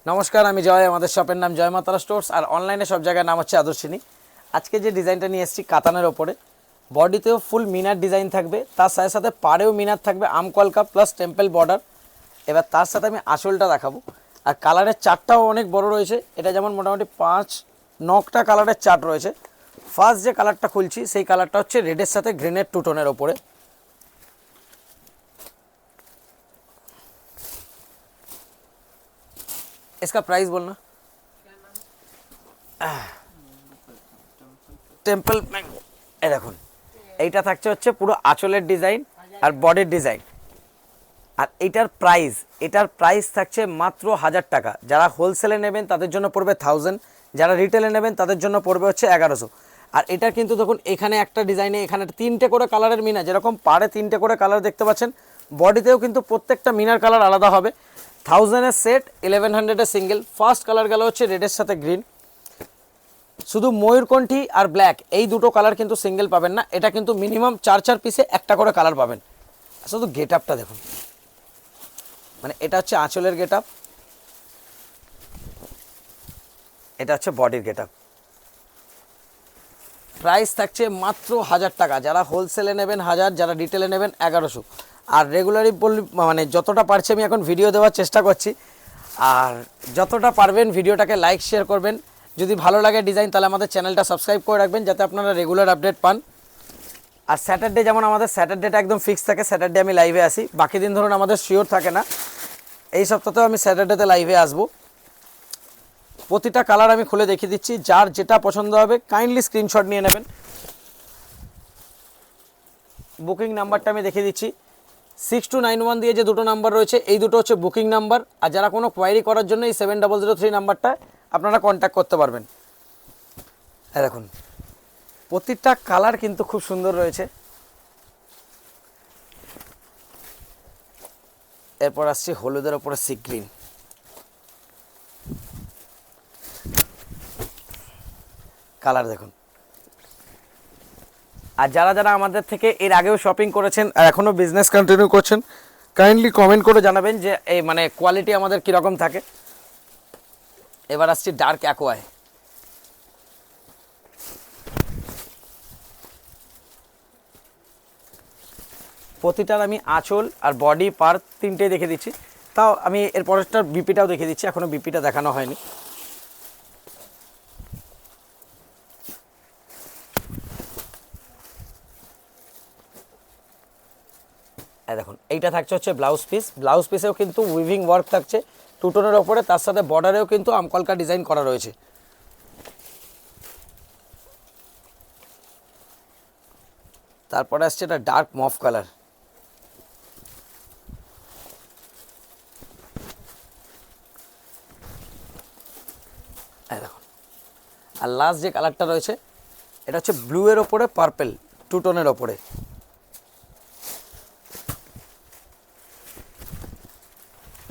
নমস্কার, আমি জয়। আমাদের শপের নাম জয় মাতারা স্টোর্স, আর অনলাইনে সব জায়গার নাম হচ্ছে আদর্শিনী। আজকে যে ডিজাইনটা নিয়ে এসেছি কাতানের ওপরে, বডিতেও ফুল মিনার ডিজাইন থাকবে, তার সাথে সাথে পাড়েও মিনার থাকবে, আমকলকা প্লাস টেম্পল বর্ডার। এবার তার সাথে আমি আঁচলটা দেখাবো। আর কালারের চার্টটাও অনেক বড় রয়েছে, এটা যেমন মোটামুটি 5-9টা কালারের চার্ট রয়েছে। ফার্স্ট যে কালারটা খুলছি সেই কালারটা হচ্ছে রেডের সাথে গ্রিনের টু টোনের ওপরে। इसका प्राइस बोलना। টেম্পল ম্যাঙ্গো, এই দেখুন, এইটা থাকছে হচ্ছে পুরো আঁচলের ডিজাইন আর বডির ডিজাইন। আর এটার প্রাইস থাকছে মাত্র 1000 টাকা। যারা হোলসেলে নেবেন তাদের জন্য পড়বে 1000, যারা রিটেলে নেবেন তাদের জন্য পড়বে হচ্ছে 1100। আর এটা কিন্তু দেখুন, এখানে একটা ডিজাইনে এখানে 3টে করে কালারের মিনা, যেরকম পাড়ে 3টে করে কালার দেখতে পাচ্ছেন, বডিতেও কিন্তু প্রত্যেকটা মিনার কালার আলাদা হবে। 1000-এর সেট, 1100-এর সিঙ্গেল। ফার্স্ট কালার গেল হচ্ছে রেডের সাথে গ্রিন। শুধু ময়ূরকণ্ঠী আর ব্ল্যাক এই দুটো কালার কিন্তু সিঙ্গেল পাবেন না, এটা কিন্তু মিনিমাম 4 পিসে একটা করে কালার পাবেন। শুধু গেট আপটা দেখুন, মানে এটা হচ্ছে আঁচলের গেট আপ, এটা হচ্ছে বডির গেট আপ। প্রাইস থাকছে মাত্র 1000 টাকা। যারা হোলসেলে নেবেন 1000, যারা রিটেলে নেবেন 1100। আর রেগুলারই মানে যতটা পারছি আমি এখন ভিডিও দেওয়ার চেষ্টা করছি, আর যতটা পারবেন ভিডিওটাকে লাইক শেয়ার করবেন। যদি ভালো লাগে ডিজাইন তাহলে আমাদের চ্যানেলটা সাবস্ক্রাইব করে রাখবেন, যাতে আপনারা রেগুলার আপডেট পান। আর স্যাটারডে যেমন আমাদের স্যাটারডেটা একদম ফিক্স থাকে, স্যাটারডে আমি লাইভে আসি। বাকি দিন ধরুন আমাদের শিওর থাকে না। এই সপ্তাহতেও আমি স্যাটারডেতে লাইভে আসবো। প্রতিটা কালার আমি খুলে দেখিয়ে দিচ্ছি, যার যেটা পছন্দ হবে কাইন্ডলি স্ক্রিনশট নিয়ে নেবেন। বুকিং নাম্বারটা আমি দেখিয়ে দিচ্ছি, 6291 দিয়ে যে দুটো নাম্বার রয়েছে এই দুটো হচ্ছে বুকিং নাম্বার। আর যারা কোনো কোয়ারি করার জন্য এই 7003 নাম্বারটা আপনারা কন্ট্যাক্ট করতে পারবেন। হ্যাঁ দেখুন, প্রতিটা কালার কিন্তু খুব সুন্দর রয়েছে। এরপর আসছি হলুদের ওপরে সি গ্রিন। কালার দেখুন। আর যারা যারা আমাদের থেকে এর আগেও শপিং করেছেন আর এখনও বিজনেস কন্টিনিউ করছেন, কাইন্ডলি কমেন্ট করে জানাবেন যে এই মানে কোয়ালিটি আমাদের কীরকম থাকে। এবার আসছি ডার্ক অ্যাকোয়ায়। প্রতিটার আমি আঁচল আর বডি পার 3টেই দেখে দিচ্ছি। তাও আমি এর পরেরটার বিপিটাও দেখে দিচ্ছি, এখনও বিপিটা দেখানো হয়নি। দেখুন, এইটা থাকছে হচ্ছে ব্লাউজ পিস। ব্লাউজ পিসেও কিন্তু উইভিং ওয়ার্ক থাকছে টুটনের ওপরে, তার সাথে বর্ডারেও কিন্তু আমকলকা ডিজাইন করা রয়েছে। তারপরে আসছে এটা ডার্ক মফ কালার। দেখুন, আর লাস্ট যে কালারটা রয়েছে এটা হচ্ছে ব্লু এর ওপরে পার্পেল, টুটনের ওপরে।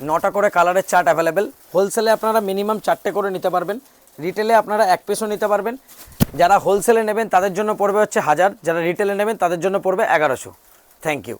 9টা করে কালারের চার্ট অ্যাভেলেবেল। হোলসেলে আপনারা মিনিমাম 4টে করে নিতে পারবেন, রিটেলে আপনারা 1 পিসও নিতে পারবেন। যারা হোলসেলে নেবেন তাদের জন্য পড়বে হচ্ছে 1000, যারা রিটেলে নেবেন তাদের জন্য পড়বে 1100। Thank you.